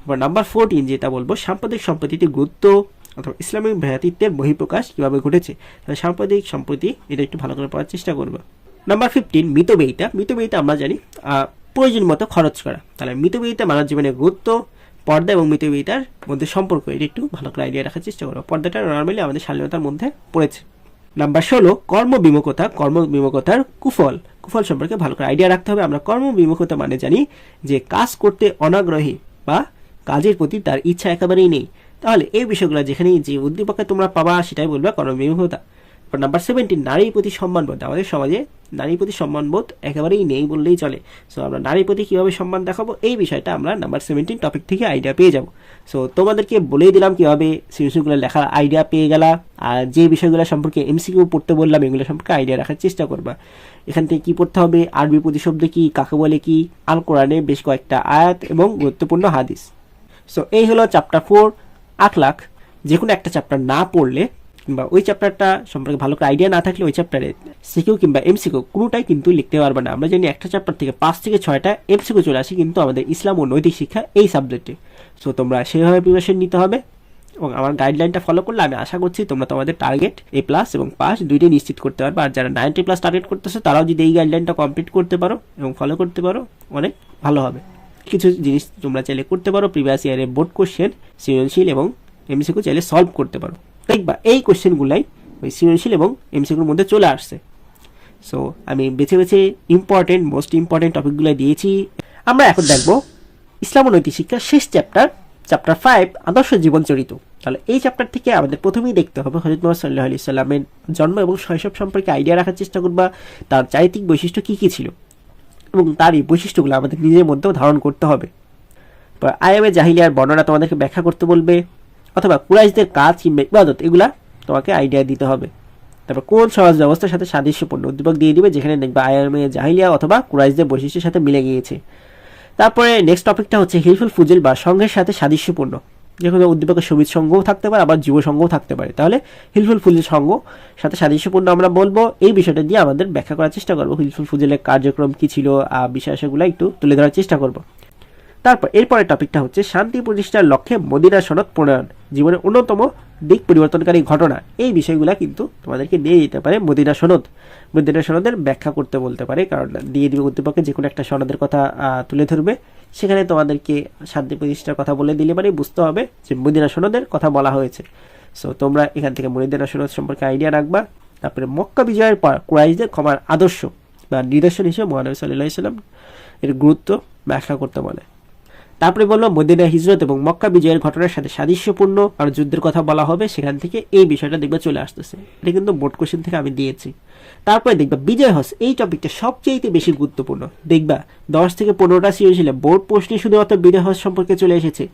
এবার নাম্বার 14 যেটা বলবো সাম্প্রদায়িক সম্প্রীতির গুরুত্ব অথবা ইসলামিক ভ্রাতৃত্বের বহিঃপ্রকাশ কিভাবে ঘটেছে। তাহলে সাম্প্রদায়িক সম্প্রীতি এটা একটু ভালো করে পড়ার চেষ্টা করবো। নাম্বার 15 মিতব্যয়িতা। মিতব্যয়িতা আমরা জানি প্রয়োজন মতো খরচ করা। তাহলে মিতব্যয়িতা মানব জীবনের গুরুত্ব, পর্দা এবং মিতব্যয়িতার মধ্যে সম্পর্ক এটা একটু ভালো করে আইডিয়া রাখার চেষ্টা করবো। পর্দাটা নর্মালি আমাদের শালীনতার মধ্যে পড়েছে। নাম্বার 16 কর্মবিমুখতা। কর্মবিমুখতার কুফল সম্পর্কে ভালো করে আইডিয়া রাখতে হবে। আমরা কর্মবিমুখতা মানে জানি যে কাজ করতে অনাগ্রহী বা কাজের প্রতি তার ইচ্ছা একেবারেই নেই। তাহলে এই বিষয়গুলো যেখানে যে উদ্দীপকে তোমরা পাবা সেটাই বলবে কর্মবিমুখতা। নাম্বার 17 নারীর প্রতি সম্মানবোধ। আমাদের সমাজে নারীর প্রতি সম্মানবোধ একেবারেই নেই বললেই চলে। সো আমরা নারীর প্রতি কীভাবে সম্মান দেখাবো এই বিষয়টা আমরা নাম্বার 17 টপিক থেকে আইডিয়া পেয়ে যাব। সো তোমাদেরকে বলেই দিলাম কীভাবে সিরিজগুলো লেখার আইডিয়া পেয়ে গেলা, আর যে বিষয়গুলো সম্পর্কে এমসিকিউ পড়তে বললাম এগুলো সম্পর্কে আইডিয়া রাখার চেষ্টা করবা। এখান থেকে কী পড়তে হবে, আরবি প্রতিশব্দ কি, কাকে বলে কি, আল কোরআনে বেশ কয়েকটা আয়াত এবং গুরুত্বপূর্ণ হাদিস। সো এই হলো চ্যাপ্টার 4 আখলাক। যে কোনো একটা চ্যাপ্টার না পড়লে কিংবা ওই চ্যাপ্টারটা সম্পর্কে ভালো করে আইডিয়া না থাকলে ওই চ্যাপ্টারে সিকিউ কিংবা এমসিকিউ কোনোটাই কিন্তু লিখতে পারবে না। আমরা জানি একটা চ্যাপ্টার থেকে 5 থেকে 6টা এমসিকিউ চলে আসে কিন্তু আমাদের ইসলাম ও নৈতিক শিক্ষা এই সাবজেক্টে। সো তোমরা সেভাবে প্রিপারেশন নিতে হবে এবং আমার গাইডলাইনটা ফলো করলে আমি আশা করছি তোমরা তোমাদের টার্গেট A+ এবং পাস দুইটাই নিশ্চিত করতে পারবে। আর যারা 90+ টার্গেট করতেছে তারাও যদি এই গাইডলাইনটা কমপ্লিট করতে পারো এবং ফলো করতে পারো অনেক ভালো হবে। কিছু জিনিস তোমরা চাইলে করতে পারো, প্রিভিয়াস ইয়ারের বোর্ড কোশ্চেন, সৃজনশীল এবং এমসিকিউ চাইলে সলভ করতে পারো। দেখবা এই কোশ্চেনগুলাই ওই সৃজনশীল এবং এমসিকিউর মধ্যে চলে আসছে। সো আমি বেছে বেছে মোস্ট ইম্পর্টেন্ট টপিকগুলো দিয়েছি। আমরা এখন দেখবো ইসলাম ও নৈতিক শিক্ষার শেষ চ্যাপ্টার 5 আদর্শ জীবন চরিত। তাহলে এই চ্যাপ্টার থেকে আমাদের প্রথমেই দেখতে হবে হযরত মুহাম্মদ সাল্লাল্লাহু আলাইহি সাল্লামের জন্ম এবং শৈশব সম্পর্কে আইডিয়া রাখার চেষ্টা করবা। তার চারিত্রিক বৈশিষ্ট্য কী কী ছিল এবং তার এই বৈশিষ্ট্যগুলো আমাদের নিজের মধ্যেও ধারণ করতে হবে। আয়ামে জাহিলিয়ার বর্ণনা তোমাদেরকে ব্যাখ্যা করতে বলবে, অথবা কুরাইশদের কাজ কিংবা ইবাদত এগুলা তোমাকে আইডিয়া দিতে হবে। তারপর কোন সমাজ ব্যবস্থার সাথে সাদৃশ্যপূর্ণ উদ্দীপক দিয়ে দিবে যেখানে দেখবে আয়ামে জাহিলিয়া অথবা কুরাইশদের বৈশিষ্ট্যের সাথে মিলে গিয়েছে। তারপরে নেক্সট টপিকটা হচ্ছে হিলফুল ফুজিল বা সংঘের সাথে সাদৃশ্যপূর্ণ, যেখানে উদ্দীপকের সবিজ সংঘও থাকতে পারে আবার যুব সংঘও থাকতে পারে। তাহলে হিলফুল ফুজিল সংঘ সাথে সাদৃশ্যপূর্ণ আমরা বলবো। এই বিষয়টা দিয়ে আমাদের ব্যাখ্যা করার চেষ্টা করবো, হিলফুল ফুজিলের কার্যক্রম কী ছিল, বিষয়গুলো একটু তুলে ধরার চেষ্টা করবো। তারপর এরপরের টপিকটা হচ্ছে শান্তি প্রতিষ্ঠার লক্ষ্যে মদিনা সনদ প্রণয়ন, জীবনের অন্যতম দিক পরিবর্তনকারী ঘটনা। এই বিষয়গুলো কিন্তু তোমাদেরকে দিয়ে দিতে পারে মদিনা সনদের ব্যাখ্যা করতে বলতে পারে, কারণ দিয়ে দিবে উদ্দীপকে যে কোনো একটা সনদের কথা তুলে ধরবে, সেখানে তোমাদেরকে শান্তি প্রতিষ্ঠার কথা বলে দিলে মানে বুঝতে হবে যে মদিনা সনদের কথা বলা হয়েছে। সো তোমরা এখান থেকে মদিনা সনদ সম্পর্কে আইডিয়া রাখবা। তারপরে মক্কা বিজয়ের পর কুরাইশদের ক্ষমার আদর্শ বা নিদর্শন হিসেবে মহানবী সাল্লাল্লাহু আলাইহি সাল্লাম এর গুরুত্ব ব্যাখ্যা করতে বলে। তারপরে বলবো মদিনা হিজরত এবং মক্কা বিজয়ের ঘটনার সাথে সাদৃশ্যপূর্ণ আর যুদ্ধের কথা বলা হবে, সেখান থেকে এই বিষয়টা দেখবা চলে আসতেছে। এটা কিন্তু বোর্ড কোশ্চেন থেকে আমি দিয়েছি। তারপরে দেখবা বিজয় হজ, এই টপিকটা সবচেয়ে বেশি গুরুত্বপূর্ণ। দেখবা 10 থেকে 15টা সৃজনশীলে বোর্ড প্রশ্নে শুধুমাত্র বিজয় হজ সম্পর্কে চলে এসেছে।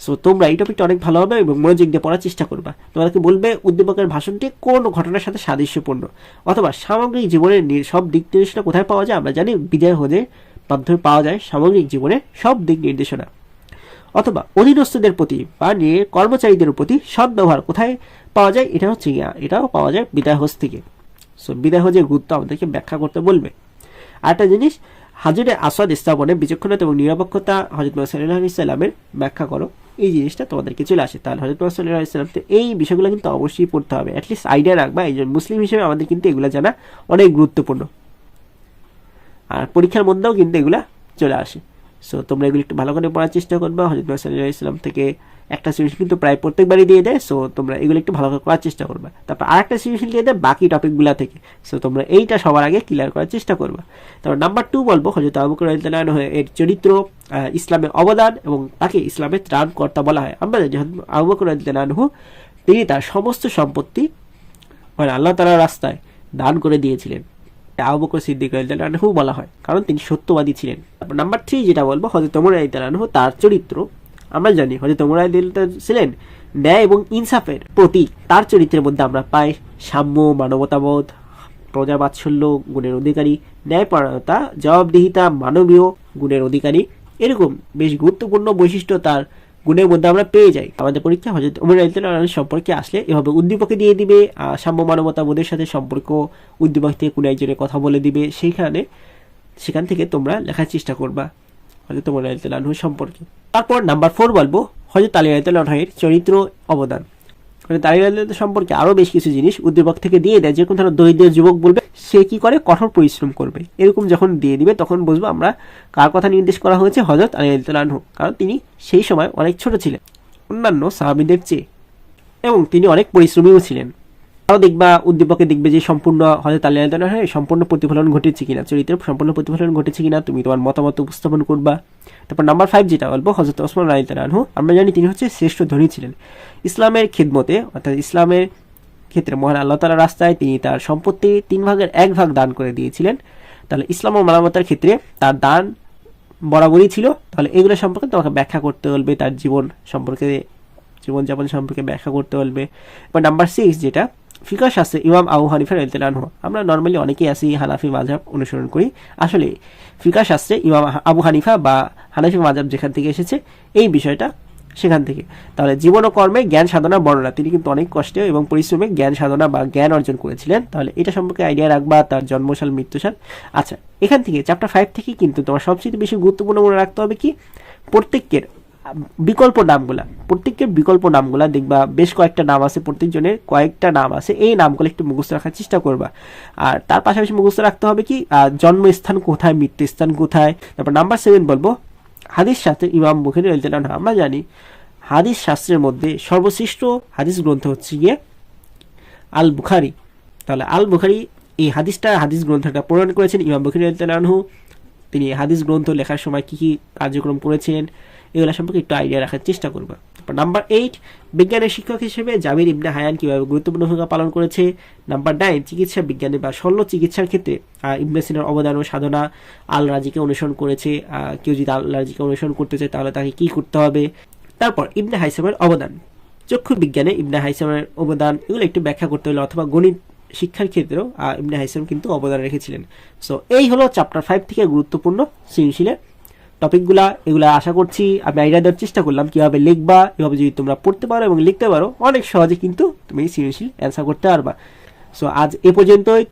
সো তোমরা এই টপিকটা অনেক ভালোভাবে এবং মনোযোগ দিয়ে পড়ার চেষ্টা করবা। তোমাদেরকে বলবে উদ্দীপকের ভাষণটি কোন ঘটনার সাথে সাদৃশ্যপূর্ণ, অথবা সামগ্রিক জীবনের সব দিক নির্দেশনা কোথায় পাওয়া যায়। আমরা জানি বিজয় হজের মাধ্যমে পাওয়া যায় সামগ্রিক জীবনের সব দিক নির্দেশনা, অথবা অধীনস্থদের প্রতি বা কর্মচারীদের প্রতি সদ্ব্যবহার কোথায় পাওয়া যায়, এটাও পাওয়া যায় বিদায় হজ থেকে। সো বিদায় হজের গুরুত্ব আমাদেরকে ব্যাখ্যা করতে বলবে। আরেকটা জিনিস, হাজরে আসওয়াদ স্থাপনে বিচক্ষণতা এবং নিরপেক্ষতা হযরত মুহাম্মদ সাল্লাল্লাহু আলাইহি সাল্লামের ব্যাখ্যা করো, এই জিনিসটা তোমাদেরকে চলে আসে। তাহলে হযরত মুহাম্মদ সাল্লাল্লাহু আলাইহি সাল্লাম এই বিষয়গুলো কিন্তু অবশ্যই পড়তে হবে, অ্যাটলিস্ট আইডিয়া রাখবা। একজন মুসলিম হিসেবে আমাদের কিন্তু এগুলো জানা অনেক গুরুত্বপূর্ণ, আর পরীক্ষার মধ্যেও কিন্তু এগুলা চলে আসে। সো তোমরা এগুলো একটু ভালো করে পড়ার চেষ্টা করবা। হযরত মুহাম্মদ সাল্লাল্লাহু আলাইহি সাল্লাম থেকে একটা সৃজনশীল কিন্তু প্রায় প্রত্যেকবারই দিয়ে দেয়। সো তোমরা এগুলো একটু ভালো করে করার চেষ্টা করবা। তারপর আরেকটা সৃজনশীল দিয়ে দেয় বাকি টপিকগুলো থেকে। সো তোমরা এইটা সবার আগে ক্লিয়ার করার চেষ্টা করবা। তারপর নাম্বার 2 বলবো হযরত আবু বকর রাদিয়াল্লাহু আনহু এর চরিত্র, ইসলামের অবদান এবং তাকে ইসলামের ত্রাণকর্তা বলা হয়। আমরা জানি আবু বকর রাদিয়াল্লাহু আনহু তিনি তার সমস্ত সম্পত্তি আল্লাহ তাআলার রাস্তায় দান করে দিয়েছিলেন। আবু বকর সিদ্দিক রাদিয়াল্লাহু আনহু বলা হয়, কারণ তিনি সত্যবাদী ছিলেন। তারপর নাম্বার 3 যেটা বলবো হযরত ওমর রাদিয়াল্লাহু আনহু, তার চরিত্র। আমরা জানি হযরত ওমর রাদিয়াল্লাহু আনহু ছিলেন ন্যায় এবং ইনসাফের প্রতীক। তার চরিত্রের মধ্যে আমরা পাই সাম্য, মানবতাবোধ, প্রজাবাৎসল্য গুণের অধিকারী, ন্যায়পরায়ণতা, জবাবদিহিতা, মানবীয় গুণের অধিকারী। এরকম বেশ গুরুত্বপূর্ণ বৈশিষ্ট্য তার গুণের মধ্যে আমরা পেয়ে যাই। আমাদের পরীক্ষা হযরত ওমর রাদিয়াল্লাহু আনহু সম্পর্কে আসলে এভাবে উদ্দীপকে দিয়ে দিবে, সাম্য মানবতাবোধের সাথে সম্পর্ক উদ্দীপক থেকে কোনো একজনের কথা বলে দিবে, সেখান থেকে তোমরা লেখার চেষ্টা করবা হযরত ওমর রাদিয়াল্লাহু আনহু সম্পর্কে। তারপর নাম্বার 4 বলবো হযরত আলী রাদিয়াল্লাহু আনহু এর চরিত্র, অবদান। হযরত আলী রাদিয়াল্লাহু আনহু সম্পর্কে আরো বেশ কিছু জিনিস উদ্দীপক থেকে দিয়ে দেয়। যে কোনো ধরনের দরিদ্র যুবক বলবে সে কি করে, কঠোর পরিশ্রম করবে, এরকম যখন দিয়ে দিবে তখন বুঝবো আমরা কার কথা নির্দেশ করা হয়েছে, হযরত আলী রাদিয়াল্লাহু আনহু। কারণ তিনি সেই সময় অনেক ছোট ছিলেন অন্যান্য সাহাবীদের চেয়ে এবং তিনি অনেক পরিশ্রমীও ছিলেন। তাও দেখবা উদ্দীপকে দেখবে যে সম্পূর্ণ হযরত আলী রাদিয়াল্লাহু আনহু সম্পূর্ণ প্রতিফলন ঘটেছে কিনা, চরিত্রের সম্পূর্ণ প্রতিফলন ঘটেছে কিনা, তুমি তোমার মতামত উপস্থাপন করবা। তারপর নাম্বার 5 যেটা বলবো, হযরত ওসমান রাদিয়াল্লাহু আনহু, আমরা জানি তিনি হচ্ছে শ্রেষ্ঠ ধনী ছিলেন ইসলামের খিদমতে, অর্থাৎ ইসলামের ক্ষেত্রে মহান আল্লাহ তাআলার রাস্তায় তিনি তার সম্পত্তি 3 ভাগের 1 ভাগ দান করে দিয়েছিলেন। তাহলে ইসলাম ও মানবতার ক্ষেত্রে তার দান বরাবরই ছিল। তাহলে এগুলো সম্পর্কে তোমাকে ব্যাখ্যা করতে বলবে, তার জীবনযাপন সম্পর্কে ব্যাখ্যা করতে বলবে। এবার নাম্বার 6 যেটা ফিকহ শাস্ত্রে ইমাম আবু হানিফা রাদিয়াল্লাহু আনহু, আমরা নর্মালি অনেকেই আসি হানাফি মাযহাব অনুসরণ করি, আসলে ফিকহ শাস্ত্রে ইমাম আবু হানিফা বা হানাফি মাযহাব যেখান থেকে এসেছে এই বিষয়টা সেখান থেকে। তাহলে জীবন ও কর্মে জ্ঞান সাধনা বর্ণনা, তিনি কিন্তু অনেক কষ্টে এবং পরিশ্রমে জ্ঞান সাধনা বা জ্ঞান অর্জন করেছিলেন। তাহলে এটা সম্পর্কে আইডিয়া রাখবা, তার জন্মসাল মৃত্যুসাল। আচ্ছা, এখান থেকে চ্যাপ্টার 5 থেকে কিন্তু তোমার সবচেয়ে বেশি গুরুত্বপূর্ণ মনে রাখতে হবে কি, প্রত্যেকের বিকল্প নামগুলা দেখবা, বেশ কয়েকটা নাম আছে, প্রত্যেকজনের কয়েকটা নাম আছে, এই নামগুলো একটু মুখস্থ রাখার চেষ্টা করবা। আর তার পাশাপাশি মুখস্থ রাখতে হবে কি, জন্মস্থান কোথায়, মৃত্যুস্থান কোথায়। তারপর নাম্বার 7 বলবো, হাদিস শাস্ত্রের ইমাম বুখারী রাদিয়াল্লাহু আনহু, আমরা জানি হাদিস শাস্ত্রের মধ্যে সর্বশ্রেষ্ঠ হাদিস গ্রন্থ হচ্ছে গিয়ে আল বুখারী। তাহলে আল বুখারী এই হাদিস গ্রন্থটা প্রণয়ন করেছেন ইমাম বুখারী রাদিয়াল্লাহু আনহু। তিনি হাদিস গ্রন্থ লেখার সময় কি কি কার্যক্রম করেছেন এগুলো সম্পর্কে একটু আইডিয়া রাখার চেষ্টা করবা। তারপর নাম্বার 8, বিজ্ঞানের শিক্ষক হিসেবে জাবির ইবনে হায়ান কিভাবে গুরুত্বপূর্ণ ভূমিকা পালন করেছে। নাম্বার 9, চিকিৎসা বিজ্ঞানে বা শল্য চিকিৎসার ক্ষেত্রে ইবনে সিনার অবদান ও সাধনা, আল রাজিকে অনুসরণ করেছে। কেউ যদি আল রাজিকে অনুসরণ করতে চায় তাহলে তাকে কি করতে হবে। তারপর ইবনে হাইসামের অবদান, চক্ষু বিজ্ঞানে ইবনে হাইসামের অবদান, এগুলো একটু ব্যাখ্যা করতে হলে, অথবা গণিত শিক্ষার ক্ষেত্রেও ইবনে হাইসাম কিন্তু অবদান রেখেছিলেন। সো এই হলো চ্যাপ্টার 5 থেকে গুরুত্বপূর্ণ সৃজনশীলের টপিকগুলা। এগুলা আশা করছি আমি আইডিয়া দেওয়ার চেষ্টা করলাম কিভাবে লিখবা, এভাবে যদি তোমরা পড়তে পারো এবং লিখতে পারো অনেক সহজে কিন্তু তুমি সৃজনশীল অ্যান্সার করতে পারবা। সো আজ এ পর্যন্তই।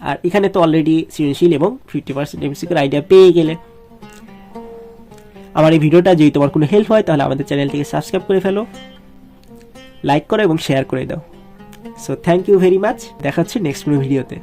আর এখানে তো অলরেডি সৃজনশীল এবং 50% এমসিকিউর আইডিয়া পেয়ে গেলে। আমার এই ভিডিওটা যদি তোমার কোনো হেল্প হয় তাহলে আমাদের চ্যানেলটিকে সাবস্ক্রাইব করে ফেলো, লাইক করো এবং শেয়ার করে দাও। So thank you very much, দেখা হচ্ছে নেক্সট ভিডিওতে।